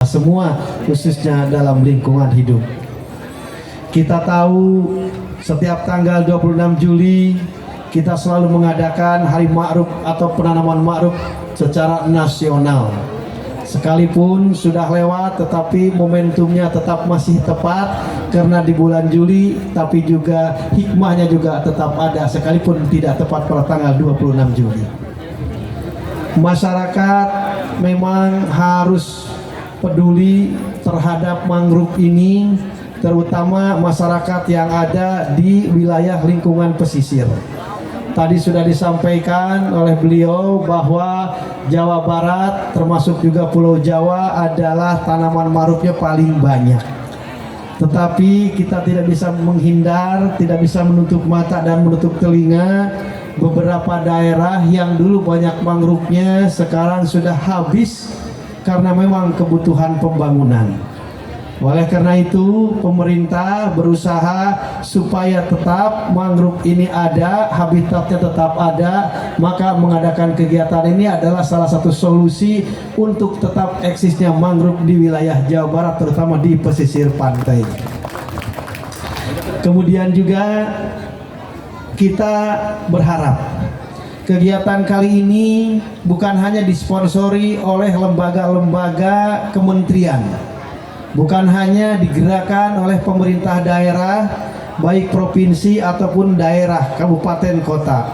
semua, khususnya dalam lingkungan hidup. Kita tahu setiap tanggal 26 Juli kita selalu mengadakan Hari Ma'ruf atau penanaman ma'ruf secara nasional. Sekalipun sudah lewat, tetapi momentumnya tetap masih tepat karena di bulan Juli, tapi juga hikmahnya juga tetap ada sekalipun tidak tepat pada tanggal 26 Juli. Masyarakat memang harus peduli terhadap mangrove ini, terutama masyarakat yang ada di wilayah lingkungan pesisir. Tadi sudah disampaikan oleh beliau bahwa Jawa Barat termasuk juga Pulau Jawa adalah tanaman mangrove-nya paling banyak. Tetapi kita tidak bisa menghindar, tidak bisa menutup mata dan menutup telinga. Beberapa daerah yang dulu banyak mangrove-nya sekarang sudah habis karena memang kebutuhan pembangunan. Oleh karena itu pemerintah berusaha supaya tetap mangrove ini ada, habitatnya tetap ada, maka mengadakan kegiatan ini adalah salah satu solusi untuk tetap eksisnya mangrove di wilayah Jawa Barat, terutama di pesisir pantai. Kemudian juga kita berharap kegiatan kali ini bukan hanya disponsori oleh lembaga-lembaga kementerian, bukan hanya digerakkan oleh pemerintah daerah, baik provinsi ataupun daerah, kabupaten, kota.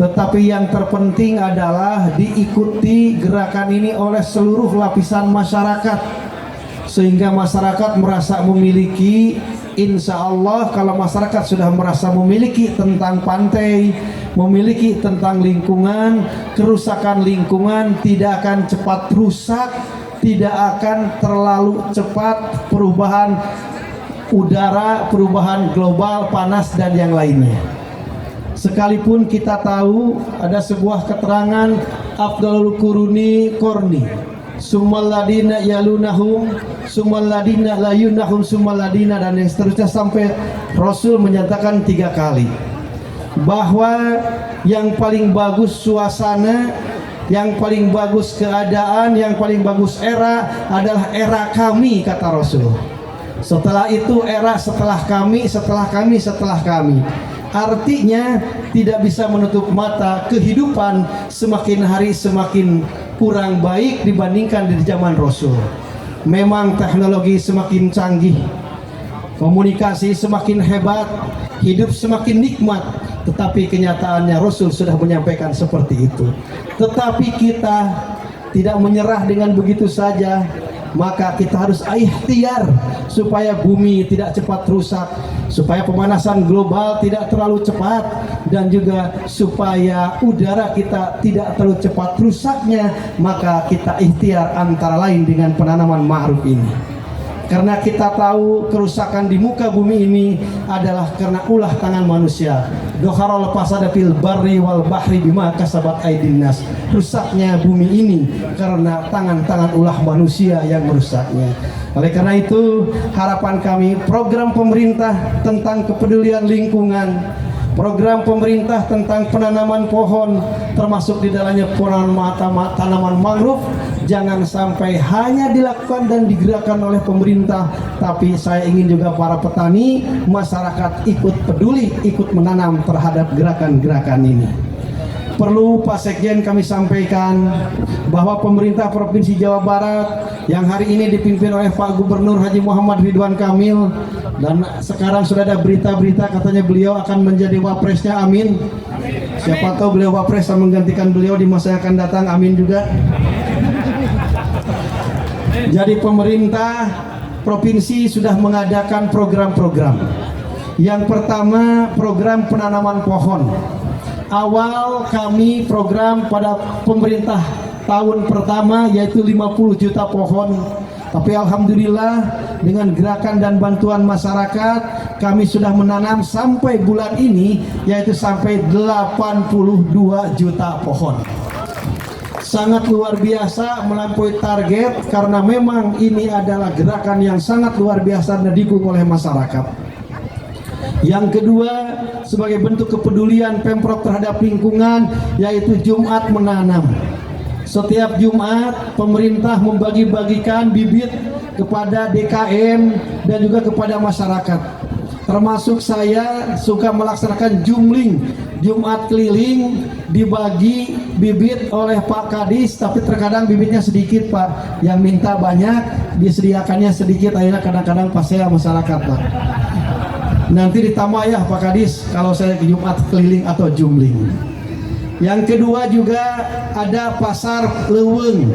Tetapi yang terpenting adalah diikuti gerakan ini oleh seluruh lapisan masyarakat, sehingga masyarakat merasa memiliki. Insya Allah kalau masyarakat sudah merasa memiliki tentang pantai, memiliki tentang lingkungan, kerusakan lingkungan tidak akan cepat rusak, tidak akan terlalu cepat perubahan udara, perubahan global, panas dan yang lainnya. Sekalipun kita tahu ada sebuah keterangan Afdalul Quruni Korni, summaladina yalunahum, summaladina layunahum, summaladina, dan yang seterusnya sampai Rasul menyatakan 3 kali bahwa yang paling bagus suasana, yang paling bagus keadaan, yang paling bagus era adalah era kami, kata Rasul. Setelah itu era setelah kami, setelah kami, setelah kami. Artinya tidak bisa menutup mata, kehidupan semakin hari semakin kurang baik dibandingkan di zaman Rasul. Memang teknologi semakin canggih, komunikasi semakin hebat, hidup semakin nikmat, tetapi kenyataannya Rasul sudah menyampaikan seperti itu. Tetapi kita tidak menyerah dengan begitu saja, maka kita harus ikhtiar supaya bumi tidak cepat rusak, supaya pemanasan global tidak terlalu cepat, dan juga supaya udara kita tidak terlalu cepat rusaknya. Maka kita ikhtiar antara lain dengan penanaman ma'ruf ini. Karena kita tahu kerusakan di muka bumi ini adalah karena ulah tangan manusia. Doharul fasada fil barri wal bahri bima kasabat aydin nas. Rusaknya bumi ini karena tangan-tangan ulah manusia yang merusaknya. Oleh karena itu harapan kami, program pemerintah tentang kepedulian lingkungan, program pemerintah tentang penanaman pohon, termasuk di dalamnya tanaman mangrove, jangan sampai hanya dilakukan dan digerakkan oleh pemerintah, tapi saya ingin juga para petani, masyarakat ikut peduli, ikut menanam terhadap gerakan-gerakan ini. Perlu Pak Sekjen kami sampaikan bahwa pemerintah Provinsi Jawa Barat yang hari ini dipimpin oleh Pak Gubernur Haji Muhammad Ridwan Kamil, dan sekarang sudah ada berita-berita katanya beliau akan menjadi wapresnya, amin. Siapa tahu beliau wapres dan menggantikan beliau di masa yang akan datang, amin juga. Jadi pemerintah provinsi sudah mengadakan program-program. Yang pertama program penanaman pohon. Awal kami program pada pemerintah tahun pertama yaitu 50 juta pohon. Tapi alhamdulillah dengan gerakan dan bantuan masyarakat kami sudah menanam sampai bulan ini yaitu sampai 82 juta pohon. Sangat luar biasa, melampaui target karena memang ini adalah gerakan yang sangat luar biasa dan didukung oleh masyarakat. Yang kedua, sebagai bentuk kepedulian Pemprov terhadap lingkungan yaitu Jumat menanam. Setiap Jumat pemerintah membagi-bagikan bibit kepada DKM dan juga kepada masyarakat. Termasuk saya suka melaksanakan jumling, Jumat keliling, dibagi bibit oleh Pak Kadis, tapi terkadang bibitnya sedikit Pak, yang minta banyak disediakannya sedikit, akhirnya kadang-kadang pas saya masyarakat Pak. Nanti ditambah ya Pak Kadis kalau saya ke Jumat keliling atau jumling. Yang kedua juga ada pasar Leuweung.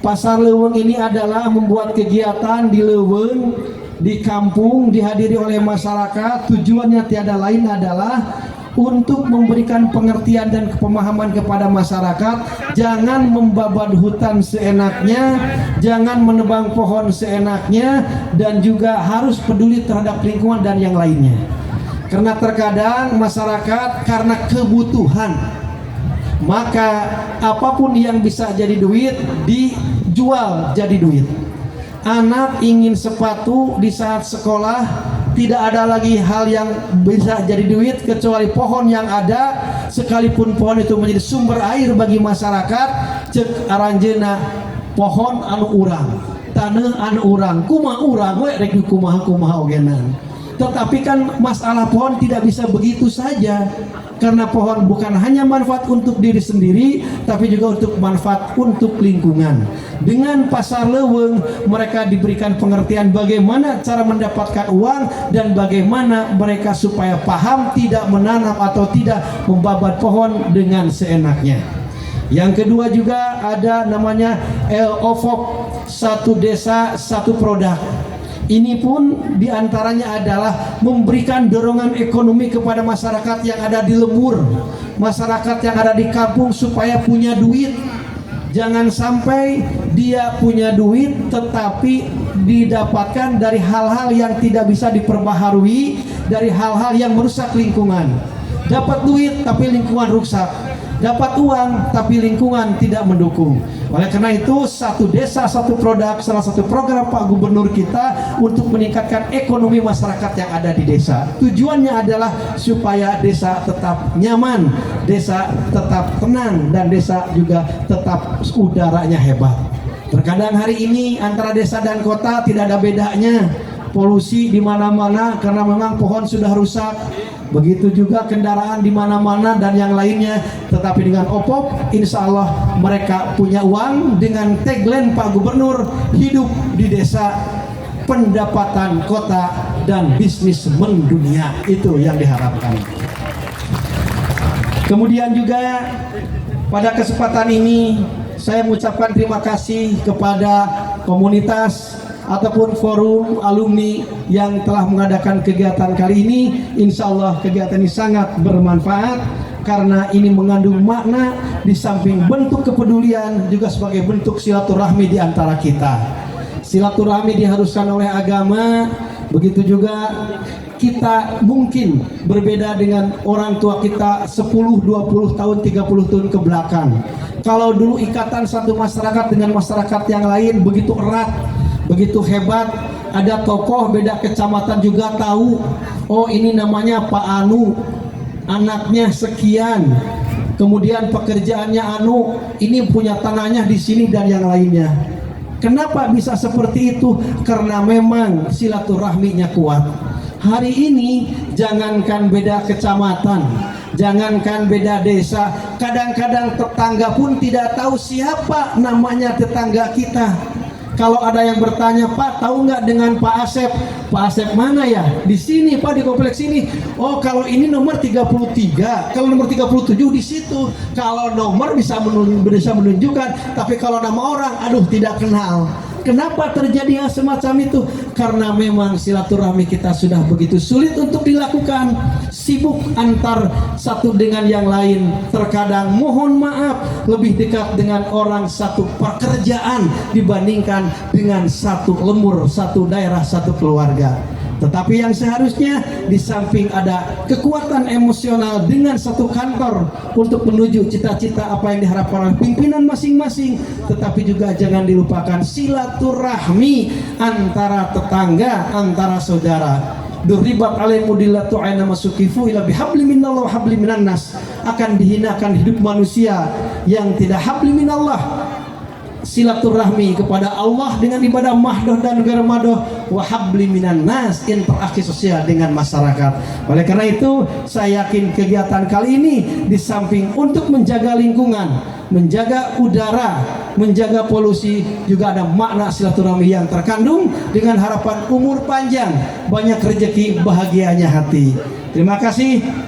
Pasar Leuweung ini adalah membuat kegiatan di Leuweung, di kampung, dihadiri oleh masyarakat. Tujuannya tiada lain adalah untuk memberikan pengertian dan pemahaman kepada masyarakat. Jangan membabat hutan seenaknya, jangan menebang pohon seenaknya, dan juga harus peduli terhadap lingkungan dan yang lainnya. Karena terkadang masyarakat karena kebutuhan, maka apapun yang bisa jadi duit dijual jadi duit. Anak ingin sepatu di saat sekolah, tidak ada lagi hal yang bisa jadi duit kecuali pohon yang ada, sekalipun pohon itu menjadi sumber air bagi masyarakat. Cek aranjeuna pohon anu urang, tanah anu urang, kumaha urang we rek kumaha ogenan. Tetapi kan masalah pohon tidak bisa begitu saja, karena pohon bukan hanya manfaat untuk diri sendiri, tapi juga untuk manfaat untuk lingkungan. Dengan pasar Leuweung, mereka diberikan pengertian bagaimana cara mendapatkan uang dan bagaimana mereka supaya paham tidak menanam atau tidak membabat pohon dengan seenaknya. Yang kedua juga ada namanya OFOP, satu desa satu produk. Ini pun diantaranya adalah memberikan dorongan ekonomi kepada masyarakat yang ada di lembur, masyarakat yang ada di kampung supaya punya duit. Jangan sampai dia punya duit tetapi didapatkan dari hal-hal yang tidak bisa diperbaharui, dari hal-hal yang merusak lingkungan. Dapat duit tapi lingkungan rusak, dapat uang tapi lingkungan tidak mendukung. Oleh karena itu, satu desa satu produk salah satu program Pak Gubernur kita untuk meningkatkan ekonomi masyarakat yang ada di desa. Tujuannya adalah supaya desa tetap nyaman, desa tetap tenang, dan desa juga tetap udaranya hebat. Terkadang hari ini antara desa dan kota tidak ada bedanya. Polusi di mana-mana karena memang pohon sudah rusak. Begitu juga kendaraan di mana-mana dan yang lainnya. Tetapi dengan OPOP, insya Allah mereka punya uang. Dengan tagline Pak Gubernur, hidup di desa, pendapatan kota, dan bisnis mendunia. Itu yang diharapkan. Kemudian juga pada kesempatan ini saya mengucapkan terima kasih kepada komunitas ataupun forum alumni yang telah mengadakan kegiatan kali ini. Insya Allah kegiatan ini sangat bermanfaat karena ini mengandung makna di samping bentuk kepedulian juga sebagai bentuk silaturahmi di antara kita. Silaturahmi diharuskan oleh agama, begitu juga kita mungkin berbeda dengan orang tua kita 10, 20 tahun, 30 tahun ke belakang. Kalau dulu ikatan satu masyarakat dengan masyarakat yang lain begitu erat, begitu hebat, ada tokoh beda kecamatan juga tahu, oh ini namanya Pak Anu, anaknya sekian, kemudian pekerjaannya Anu, ini punya tanahnya di sini dan yang lainnya. Kenapa bisa seperti itu? Karena memang silaturahminya kuat. Hari ini jangankan beda kecamatan, jangankan beda desa, kadang-kadang tetangga pun tidak tahu siapa namanya tetangga kita. Kalau ada yang bertanya, Pak tahu nggak dengan Pak Asep? Pak Asep mana ya? Di sini Pak, di kompleks ini. Oh kalau ini nomor 33, kalau nomor 37 di situ. Kalau nomor bisa menunjukkan, tapi kalau nama orang, aduh tidak kenal. Kenapa terjadi hal semacam itu? Karena memang silaturahmi kita sudah begitu sulit untuk dilakukan. Sibuk antar satu dengan yang lain. Terkadang mohon maaf lebih dekat dengan orang satu pekerjaan dibandingkan dengan satu lembur, satu daerah, satu keluarga. Tetapi yang seharusnya di samping ada kekuatan emosional dengan satu kantor untuk menuju cita-cita apa yang diharapkan oleh pimpinan masing-masing, tetapi juga jangan dilupakan silaturahmi antara tetangga, antara saudara. Duribat alaihimudillatu aina masukifu ila bihabli minallah wa habli minan nas. Akan dihinakan hidup manusia yang tidak habli minallah, silaturahmi kepada Allah dengan ibadah mahdoh dan negara mahdoh, wa habli minan nas, interaksi sosial dengan masyarakat. Oleh karena itu saya yakin kegiatan kali ini di samping untuk menjaga lingkungan, menjaga udara, menjaga polusi, juga ada makna silaturahmi yang terkandung dengan harapan umur panjang, banyak rezeki, bahagianya hati. Terima kasih.